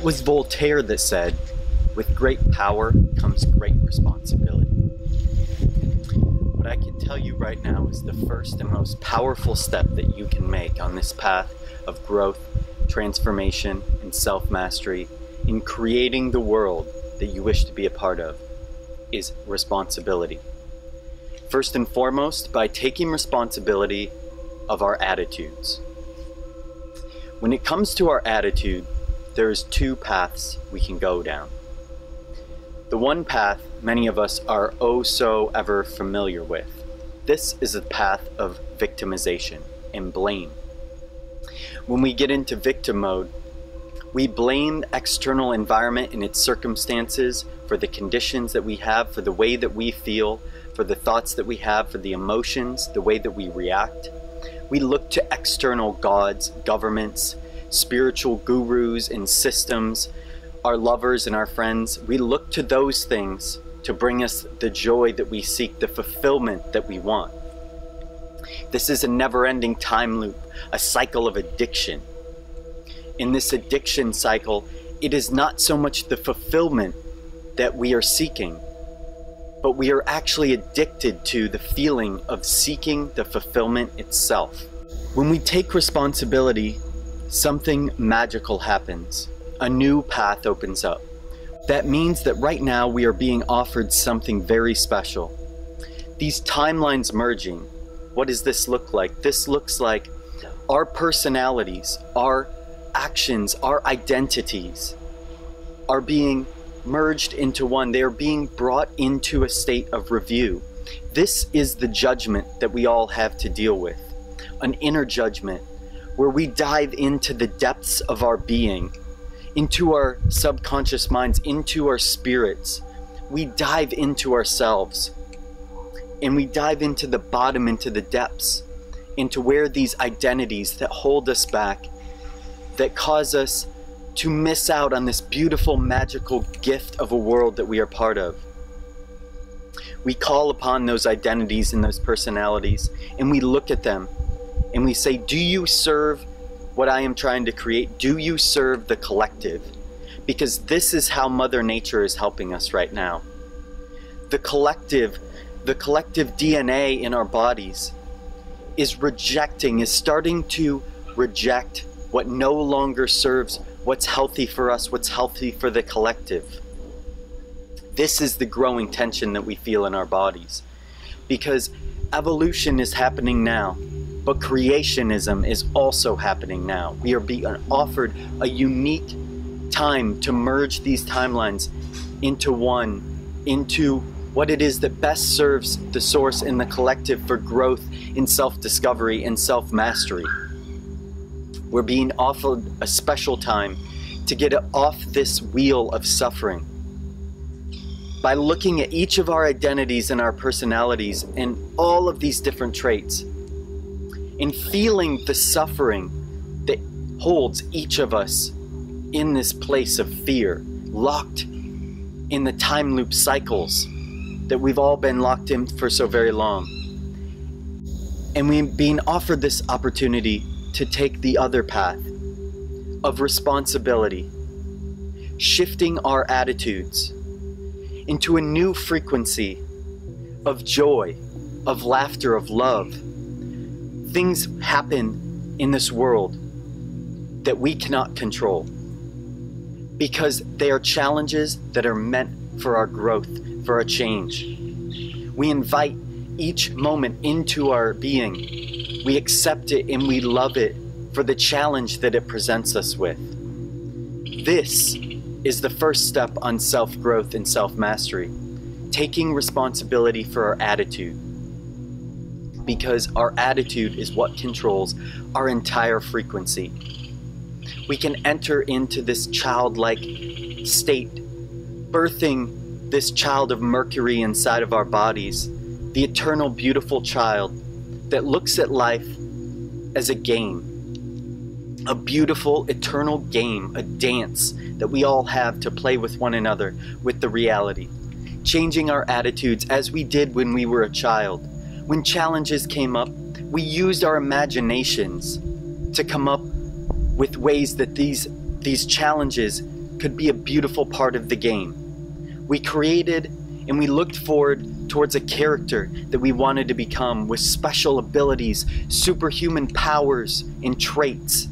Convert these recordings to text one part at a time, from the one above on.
was Voltaire that said, "With great power comes great responsibility." What I can tell you right now is the first and most powerful step that you can make on this path of growth, transformation, and self-mastery in creating the world that you wish to be a part of is responsibility. First and foremost, by taking responsibility of our attitudes. When it comes to our attitude, there's two paths we can go down. The one path many of us are oh so ever familiar with. This is a path of victimization and blame. When we get into victim mode, we blame the external environment and its circumstances for the conditions that we have, for the way that we feel, for the thoughts that we have, for the emotions, the way that we react. We look to external gods, governments, spiritual gurus and systems, our lovers and our friends. We look to those things to bring us the joy that we seek, the fulfillment that we want. This is a never-ending time loop, a cycle of addiction. In this addiction cycle, it is not so much the fulfillment that we are seeking, but we are actually addicted to the feeling of seeking the fulfillment itself. When we take responsibility, something magical happens. A new path opens up. That means that right now we are being offered something very special. These timelines merging. What does this look like? This looks like our personalities, our actions, our identities are being merged into one. They are being brought into a state of review. This is the judgment that we all have to deal with. An inner judgment where we dive into the depths of our being, into our subconscious minds, into our spirits. We dive into ourselves and we dive into the bottom, into the depths, into where these identities that hold us back, that cause us to miss out on this beautiful, magical gift of a world that we are part of. We call upon those identities and those personalities and we look at them and we say, do you serve what I am trying to create? Do you serve the collective? Because this is how Mother Nature is helping us right now. The collective DNA in our bodies is starting to reject what no longer serves what's healthy for us, what's healthy for the collective. This is the growing tension that we feel in our bodies. Because evolution is happening now, but creationism is also happening now. We are being offered a unique time to merge these timelines into one, into what it is that best serves the source and the collective for growth in self-discovery and self-mastery. We're being offered a special time to get off this wheel of suffering. By looking at each of our identities and our personalities and all of these different traits, and feeling the suffering that holds each of us in this place of fear, locked in the time loop cycles that we've all been locked in for so very long. And we're being offered this opportunity to take the other path of responsibility, shifting our attitudes into a new frequency of joy, of laughter, of love. Things happen in this world that we cannot control because they are challenges that are meant for our growth, for our change. We invite each moment into our being. We accept it and we love it for the challenge that it presents us with. This is the first step on self-growth and self-mastery, taking responsibility for our attitude. Because our attitude is what controls our entire frequency. We can enter into this childlike state, birthing this child of Mercury inside of our bodies, the eternal beautiful child that looks at life as a game, a beautiful eternal game, a dance that we all have to play with one another, with the reality, changing our attitudes as we did when we were a child. When challenges came up, we used our imaginations to come up with ways that these challenges could be a beautiful part of the game. We created and we looked forward towards a character that we wanted to become with special abilities, superhuman powers, and traits.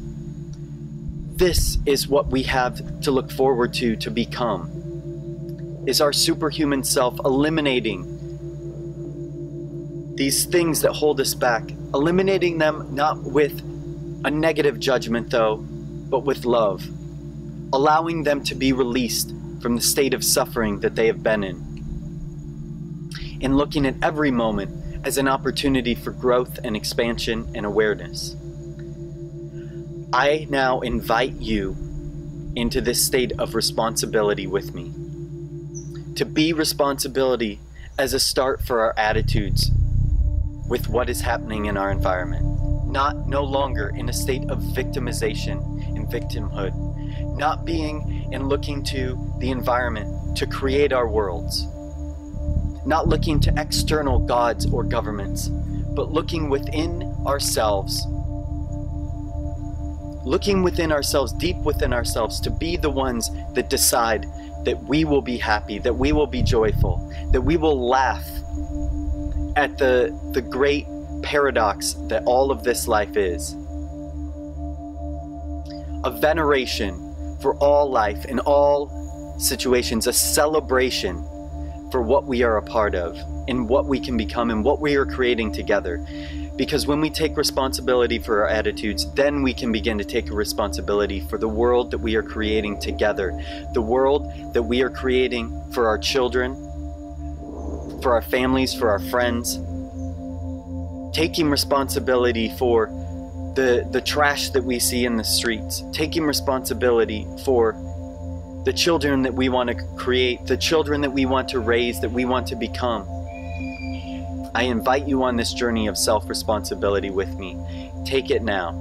This is what we have to look forward to become, is our superhuman self, eliminating these things that hold us back, eliminating them not with a negative judgment though, but with love, allowing them to be released from the state of suffering that they have been in, and looking at every moment as an opportunity for growth and expansion and awareness. I now invite you into this state of responsibility with me, to be responsibility as a start for our attitudes with what is happening in our environment. No longer in a state of victimization and victimhood, not being and looking to the environment to create our worlds, not looking to external gods or governments, but looking within ourselves, deep within ourselves, to be the ones that decide that we will be happy, that we will be joyful, that we will laugh at the great paradox that all of this life is. A veneration for all life in all situations, a celebration for what we are a part of and what we can become and what we are creating together. Because when we take responsibility for our attitudes, then we can begin to take a responsibility for the world that we are creating together, the world that we are creating for our children, for our families, for our friends. Taking responsibility for the trash that we see in the streets, taking responsibility for the children that we want to create, the children that we want to raise, that we want to become. I invite you on this journey of self-responsibility with me. Take it now.